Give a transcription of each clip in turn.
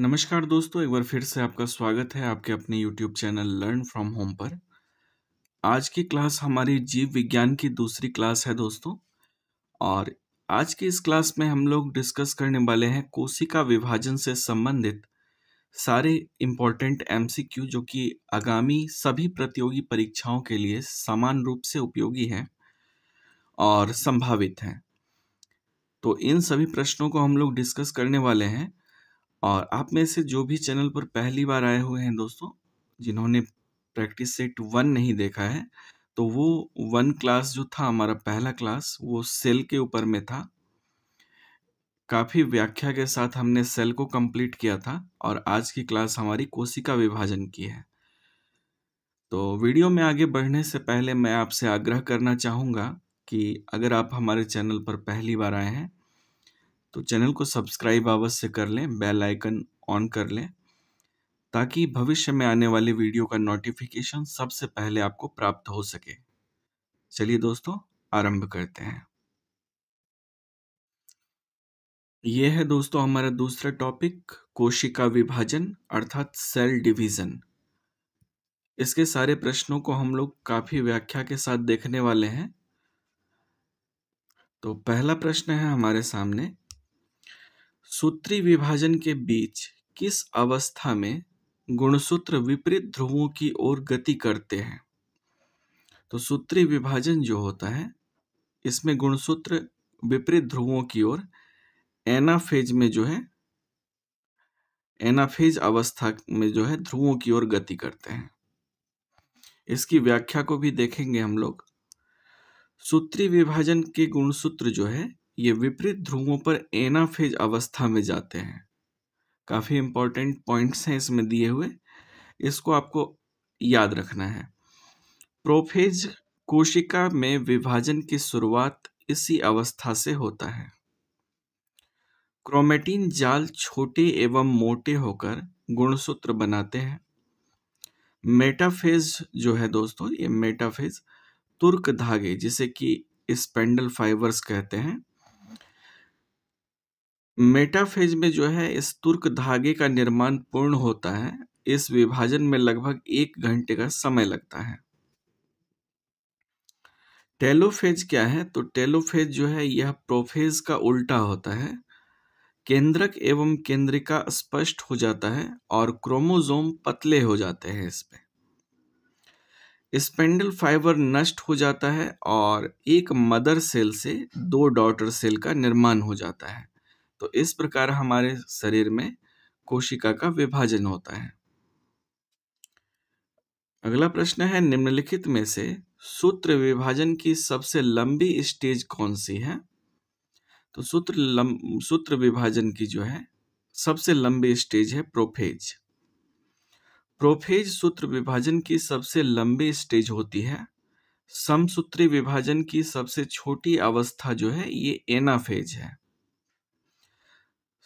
नमस्कार दोस्तों, एक बार फिर से आपका स्वागत है आपके अपने YouTube channel learn from home पर। आज की क्लास हमारी जीव विज्ञान की दूसरी क्लास है दोस्तों। और आज की इस क्लास में हम लोग डिस्कस करने वाले हैं कोशिका विभाजन से संबंधित सारे इम्पोर्टेंट एमसीक्यू जो कि आगामी सभी प्रतियोगी परीक्षाओं के लिए समान रूप से उपयोगी हैं और संभावित हैं। तो इन सभी प्रश्नों को हम लोग डिस्कस करने वाले हैं। और आप में से जो भी चैनल पर पहली बार आए हुए हैं दोस्तों, जिन्होंने प्रैक्टिस सेट 1 नहीं देखा है, तो वो 1 क्लास जो था हमारा पहला क्लास, वो सेल के ऊपर में था। काफ़ी व्याख्या के साथ हमने सेल को कंप्लीट किया था और आज की क्लास हमारी कोशिका विभाजन की है। तो वीडियो में आगे बढ़ने से पहले मैं आपसे आग्रह करना चाहूँगा कि अगर आप हमारे चैनल पर पहली बार आए हैं तो चैनल को सब्सक्राइब अवश्य कर लें, बेल आइकन ऑन कर लें, ताकि भविष्य में आने वाली वीडियो का नोटिफिकेशन सबसे पहले आपको प्राप्त हो सके। चलिए दोस्तों, आरंभ करते हैं। ये है दोस्तों हमारा दूसरा टॉपिक, कोशिका विभाजन अर्थात सेल डिवीजन। इसके सारे प्रश्नों को हम लोग काफी व्याख्या के साथ देखने वाले हैं। तो पहला प्रश्न है हमारे सामने, सूत्री विभाजन के बीच किस अवस्था में गुणसूत्र विपरीत ध्रुवों की ओर गति करते हैं? तो सूत्री विभाजन जो होता है, इसमें गुणसूत्र विपरीत ध्रुवों की ओर एनाफेज में जो है, एनाफेज अवस्था में जो है ध्रुवों की ओर गति करते हैं। इसकी व्याख्या को भी देखेंगे हम लोग। सूत्री विभाजन के गुणसूत्र जो है ये विपरीत ध्रुवों पर एनाफेज अवस्था में जाते हैं। काफी इंपॉर्टेंट पॉइंट्स हैं इसमें दिए हुए, इसको आपको याद रखना है। प्रोफेज कोशिका में विभाजन की शुरुआत इसी अवस्था से होता है। क्रोमेटिन जाल छोटे एवं मोटे होकर गुणसूत्र बनाते हैं। मेटाफेज जो है दोस्तों, ये मेटाफेज तुर्क धागे जिसे कि स्पेंडल फाइबर्स कहते हैं, मेटाफेज में जो है इस तुर्क धागे का निर्माण पूर्ण होता है। इस विभाजन में लगभग 1 घंटे का समय लगता है। टेलोफेज क्या है? तो टेलोफेज जो है यह प्रोफेज का उल्टा होता है। केंद्रक एवं केंद्रिका स्पष्ट हो जाता है और क्रोमोसोम पतले हो जाते हैं। इसमें स्पेंडल फाइबर नष्ट हो जाता है और एक मदर सेल से 2 डॉटर सेल का निर्माण हो जाता है। तो इस प्रकार हमारे शरीर में कोशिका का विभाजन होता है। अगला प्रश्न है, निम्नलिखित में से सूत्र विभाजन की सबसे लंबी स्टेज कौन सी है? तो सूत्र विभाजन की जो है सबसे लंबी स्टेज है प्रोफेज। प्रोफेज सूत्र विभाजन की सबसे लंबी स्टेज होती है। समसूत्री विभाजन की सबसे छोटी अवस्था जो है ये एनाफेज है।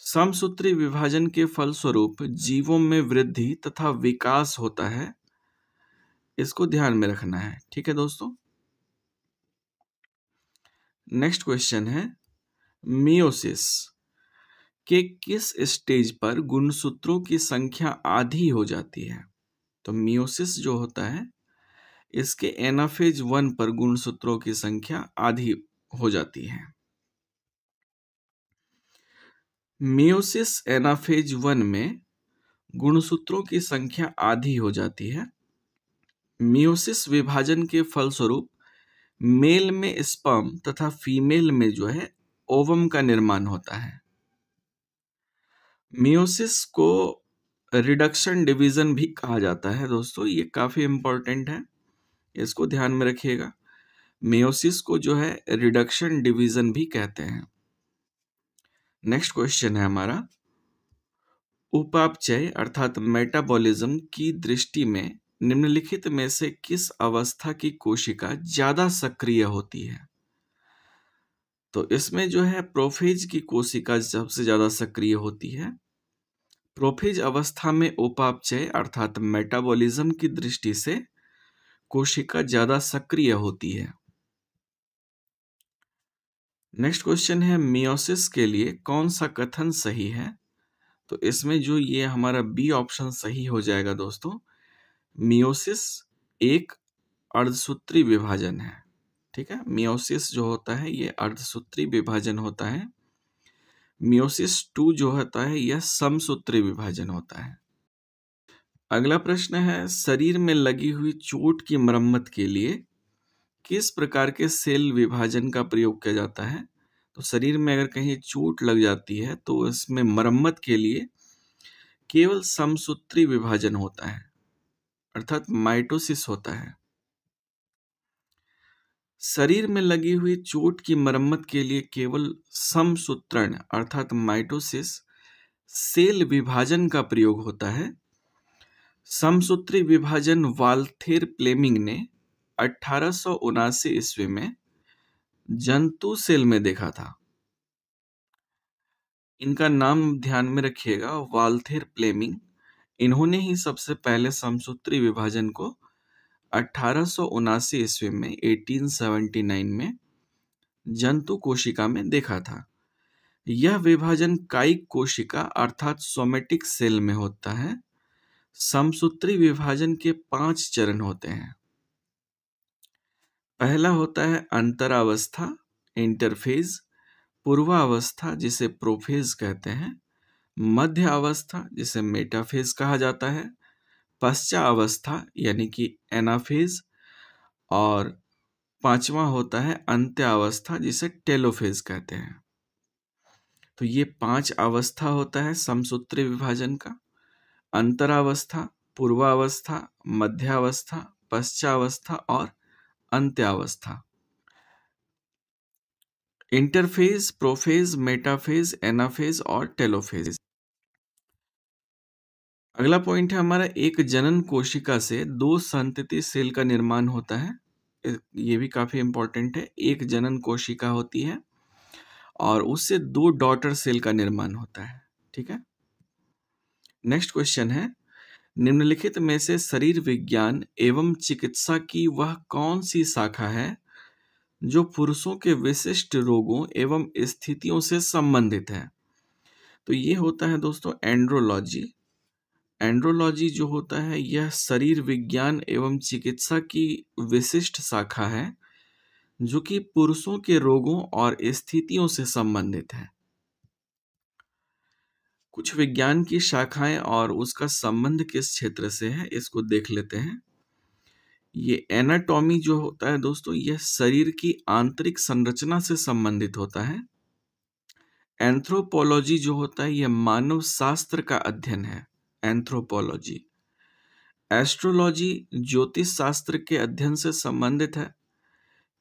समसूत्री विभाजन के फलस्वरूप जीवों में वृद्धि तथा विकास होता है। इसको ध्यान में रखना है, ठीक है दोस्तों। नेक्स्ट क्वेश्चन है, मियोसिस के किस स्टेज पर गुणसूत्रों की संख्या आधी हो जाती है? तो मियोसिस जो होता है इसके एनाफेज 1 पर गुणसूत्रों की संख्या आधी हो जाती है। मियोसिस एनाफेज 1 में गुणसूत्रों की संख्या आधी हो जाती है। मियोसिस विभाजन के फलस्वरूप मेल में स्पर्म तथा फीमेल में जो है ओवम का निर्माण होता है। मियोसिस को रिडक्शन डिवीजन भी कहा जाता है दोस्तों, ये काफी इंपॉर्टेंट है, इसको ध्यान में रखिएगा। मियोसिस को जो है रिडक्शन डिवीजन भी कहते हैं। नेक्स्ट क्वेश्चन है हमारा, उपापचय अर्थात मेटाबॉलिज्म की दृष्टि में निम्नलिखित में से किस अवस्था की कोशिका ज्यादा सक्रिय होती है? तो इसमें जो है प्रोफेज की कोशिका सबसे ज्यादा सक्रिय होती है। प्रोफेज अवस्था में उपापचय अर्थात मेटाबॉलिज्म की दृष्टि से कोशिका ज्यादा सक्रिय होती है। नेक्स्ट क्वेश्चन है, मियोसिस के लिए कौन सा कथन सही है? तो इसमें जो ये हमारा बी ऑप्शन सही हो जाएगा दोस्तों। मियोसिस एक अर्धसूत्री विभाजन है। ठीक है, मियोसिस जो होता है ये अर्धसूत्री विभाजन होता है। मियोसिस 2 जो होता है यह समसूत्री विभाजन होता है। अगला प्रश्न है, शरीर में लगी हुई चोट की मरम्मत के लिए किस प्रकार के सेल विभाजन का प्रयोग किया जाता है? तो शरीर में अगर कहीं चोट लग जाती है तो इसमें मरम्मत के लिए केवल समसूत्री विभाजन होता है, अर्थात माइटोसिस होता है। शरीर में लगी हुई चोट की मरम्मत के लिए केवल समसूत्रण अर्थात माइटोसिस सेल विभाजन का प्रयोग होता है। समसूत्री विभाजन वाल्थेर प्लेमिंग ने 1879 ईस्वी में जंतु सेल में देखा था। इनका नाम ध्यान में रखिएगा, वाल्थेर प्लेमिंग। इन्होंने ही सबसे पहले समसूत्री विभाजन को 1879 ईस्वी में 1879 में जंतु कोशिका में देखा था। यह विभाजन कायिक कोशिका अर्थात सोमेटिक सेल में होता है। समसूत्री विभाजन के 5 चरण होते हैं। पहला होता है अंतरावस्था, इंटरफेज, पूर्वावस्था जिसे प्रोफेज कहते हैं, मध्य अवस्था जिसे मेटाफेज कहा जाता है, पश्चावस्था यानी कि एनाफेज, और पांचवा होता है अंत्यावस्था जिसे टेलोफेज कहते हैं। तो ये 5 अवस्था होता है समसूत्री विभाजन का: अंतरावस्था, पूर्वावस्था, मध्यावस्था, पश्चावस्था और अंत्यावस्था। इंटरफेज, प्रोफेज, मेटाफेज, एनाफेज और टेलोफेज। अगला पॉइंट है हमारा, एक जनन कोशिका से 2 संतति सेल का निर्माण होता है। ये भी काफी इंपॉर्टेंट है। एक जनन कोशिका होती है और उससे 2 डॉटर सेल का निर्माण होता है। ठीक है। नेक्स्ट क्वेश्चन है, निम्नलिखित में से शरीर विज्ञान एवं चिकित्सा की वह कौन सी शाखा है जो पुरुषों के विशिष्ट रोगों एवं स्थितियों से संबंधित है? तो ये होता है दोस्तों एंड्रोलॉजी। एंड्रोलॉजी जो होता है यह शरीर विज्ञान एवं चिकित्सा की विशिष्ट शाखा है जो कि पुरुषों के रोगों और स्थितियों से संबंधित है। कुछ विज्ञान की शाखाएं और उसका संबंध किस क्षेत्र से है इसको देख लेते हैं। ये एनाटॉमी जो होता है दोस्तों यह शरीर की आंतरिक संरचना से संबंधित होता है। एंथ्रोपोलॉजी जो होता है यह मानव शास्त्र का अध्ययन है, एंथ्रोपोलॉजी। एस्ट्रोलॉजी ज्योतिष शास्त्र के अध्ययन से संबंधित है।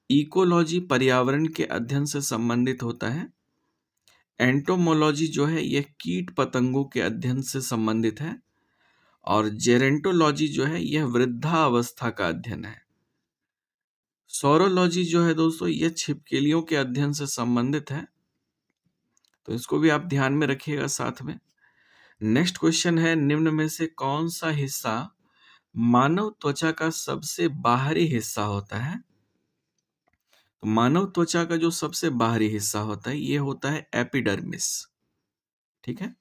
इकोलॉजी पर्यावरण के अध्ययन से संबंधित होता है। एंटोमोलॉजी जो है यह कीट पतंगों के अध्ययन से संबंधित है। और जेरेंटोलॉजी जो है यह वृद्धावस्था का अध्ययन है। सौरोलॉजी जो है दोस्तों यह छिपकलियों के अध्ययन से संबंधित है, तो इसको भी आप ध्यान में रखिएगा साथ में। नेक्स्ट क्वेश्चन है, निम्न में से कौन सा हिस्सा मानव त्वचा का सबसे बाहरी हिस्सा होता है? तो मानव त्वचा का जो सबसे बाहरी हिस्सा होता है ये होता है एपिडर्मिस। ठीक है,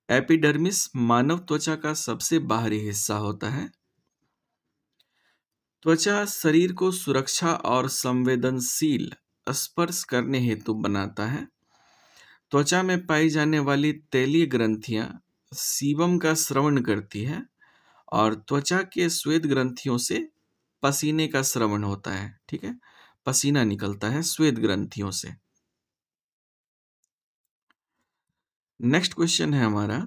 एपिडर्मिस मानव त्वचा का सबसे बाहरी हिस्सा होता है। त्वचा शरीर को सुरक्षा और संवेदनशील स्पर्श करने हेतु बनाता है। त्वचा में पाई जाने वाली तैलीय ग्रंथियां सीबम का स्रवण करती है और त्वचा के श्वेत ग्रंथियों से पसीने का स्रवण होता है। ठीक है, पसीना निकलता है श्वेत ग्रंथियों से। नेक्स्ट क्वेश्चन है हमारा,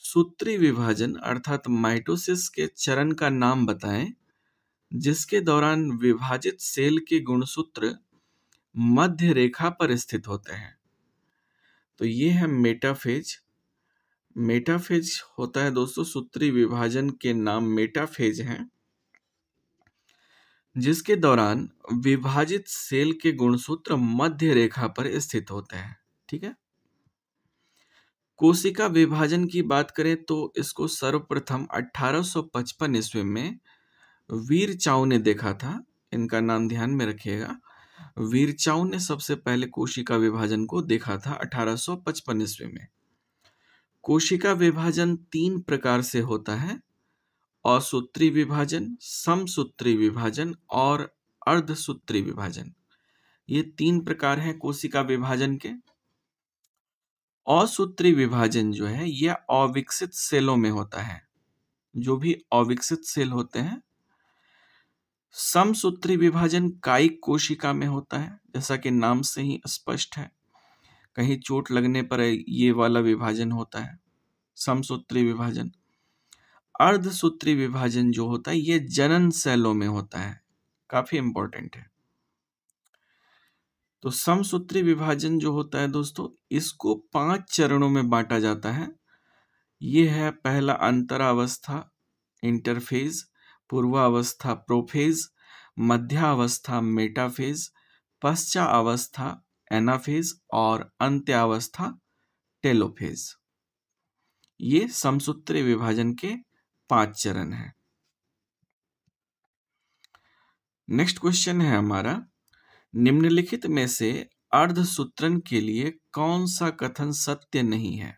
सूत्री विभाजन अर्थात माइटोसिस के चरण का नाम बताएं जिसके दौरान विभाजित सेल के गुणसूत्र मध्य रेखा पर स्थित होते हैं। तो ये है मेटाफेज। मेटाफेज होता है दोस्तों, सूत्री विभाजन के नाम मेटाफेज हैं, जिसके दौरान विभाजित सेल के गुणसूत्र मध्य रेखा पर स्थित होते हैं। ठीक है। कोशिका विभाजन की बात करें तो इसको सर्वप्रथम 1855 ईस्वी में वीरचाउ ने देखा था। इनका नाम ध्यान में रखिएगा। वीरचाउ ने सबसे पहले कोशिका विभाजन को देखा था 1855 ईस्वी में। कोशिका विभाजन 3 प्रकार से होता है: असूत्री विभाजन, समसूत्री विभाजन और अर्धसूत्री विभाजन। ये 3 प्रकार हैं कोशिका विभाजन के। असूत्री विभाजन जो है यह अविकसित सेलों में होता है, जो भी अविकसित सेल होते हैं। समसूत्री विभाजन कायिक कोशिका में होता है, जैसा कि नाम से ही स्पष्ट है, कहीं चोट लगने पर ये वाला विभाजन होता है, समसूत्री विभाजन। अर्धसूत्री विभाजन जो होता है ये जनन सेलों में होता है, काफी इंपॉर्टेंट है। तो समसूत्री विभाजन जो होता है दोस्तों, इसको 5 चरणों में बांटा जाता है। ये है पहला अंतरावस्था इंटरफेज, पूर्वावस्था प्रोफेज, मध्यावस्था मेटाफेज, पश्चावस्था एनाफेज और अंत्यावस्था टेलोफेज। ये समसूत्री विभाजन के 5 चरण हैं। नेक्स्ट क्वेश्चन है हमारा, निम्नलिखित में से अर्धसूत्रण के लिए कौन सा कथन सत्य नहीं है?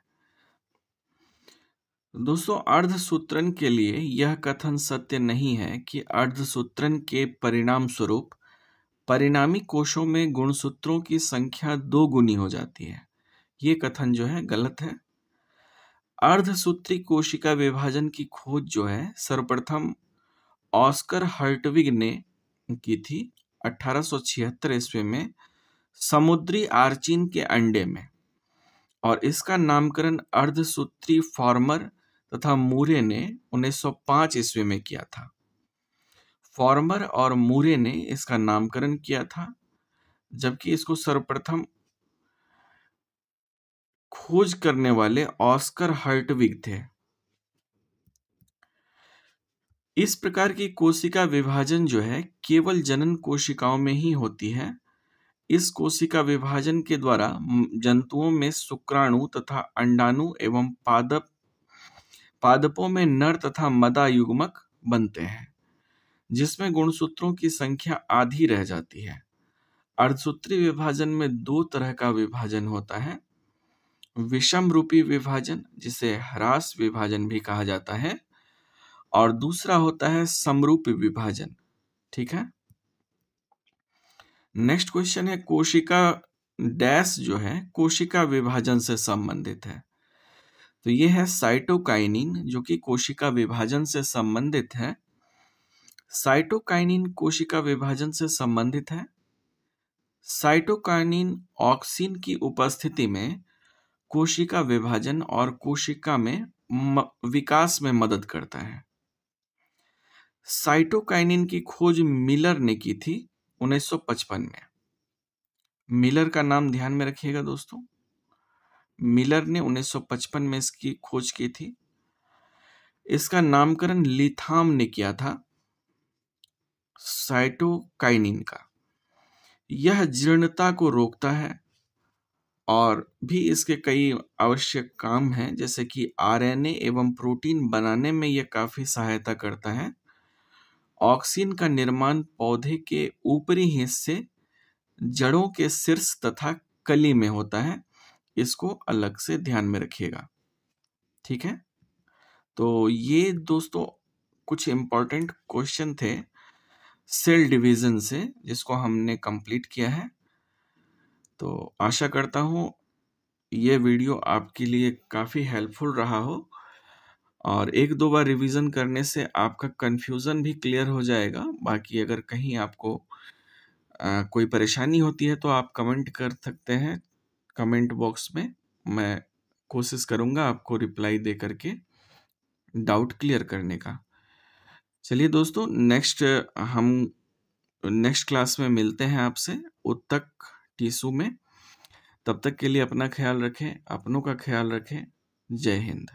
दोस्तों, अर्धसूत्रण के लिए यह कथन सत्य नहीं है कि अर्धसूत्रण के परिणाम स्वरूप परिणामी कोशों में गुणसूत्रों की संख्या 2 गुनी हो जाती है। ये कथन जो है गलत है। अर्धसूत्री कोशिका विभाजन की खोज जो है सर्वप्रथम ऑस्कर हर्टविग ने की थी 1876 ईस्वी में समुद्री आर्चिन के अंडे में, और इसका नामकरण अर्धसूत्री फॉर्मर तथा मूरे ने 1905 ईस्वी में किया था। फॉर्मर और मूरे ने इसका नामकरण किया था, जबकि इसको सर्वप्रथम खोज करने वाले ऑस्कर हर्टविग थे। इस प्रकार की कोशिका विभाजन जो है केवल जनन कोशिकाओं में ही होती है। इस कोशिका विभाजन के द्वारा जंतुओं में शुक्राणु तथा अंडाणु एवं पादपों में नर तथा मादा युग्मक बनते हैं, जिसमें गुणसूत्रों की संख्या आधी रह जाती है। अर्धसूत्री विभाजन में 2 तरह का विभाजन होता है: विषम रूपी विभाजन, जिसे ह्रास विभाजन भी कहा जाता है, और दूसरा होता है समरूपी विभाजन। ठीक है। नेक्स्ट क्वेश्चन है, कोशिका डैश जो है कोशिका विभाजन से संबंधित है। तो ये है साइटोकाइनिन, जो कि कोशिका विभाजन से संबंधित है। साइटोकाइनिन कोशिका विभाजन से संबंधित है। साइटोकाइनिन ऑक्सिन की उपस्थिति में कोशिका विभाजन और कोशिका में विकास में मदद करता है। साइटोकाइनिन की खोज मिलर ने की थी 1955 में। मिलर का नाम ध्यान में रखिएगा दोस्तों, मिलर ने 1955 में इसकी खोज की थी। इसका नामकरण लिथाम ने किया था साइटोकाइनिन का। यह जीर्णता को रोकता है और भी इसके कई आवश्यक काम हैं, जैसे कि आरएनए एवं प्रोटीन बनाने में यह काफी सहायता करता है। ऑक्सिन का निर्माण पौधे के ऊपरी हिस्से, जड़ों के शीर्ष तथा कली में होता है। इसको अलग से ध्यान में रखिएगा। ठीक है। तो ये दोस्तों कुछ इंपॉर्टेंट क्वेश्चन थे सेल डिवीजन से, जिसको हमने कंप्लीट किया है। तो आशा करता हूँ ये वीडियो आपके लिए काफ़ी हेल्पफुल रहा हो, और 1-2 बार रिवीजन करने से आपका कंफ्यूजन भी क्लियर हो जाएगा। बाकी अगर कहीं आपको कोई परेशानी होती है तो आप कमेंट कर सकते हैं कमेंट बॉक्स में। मैं कोशिश करूँगा आपको रिप्लाई दे करके डाउट क्लियर करने का। चलिए दोस्तों, हम नेक्स्ट क्लास में मिलते हैं आपसे उत्तक टीसू में। तब तक के लिए अपना ख्याल रखें, अपनों का ख्याल रखें। जय हिंद।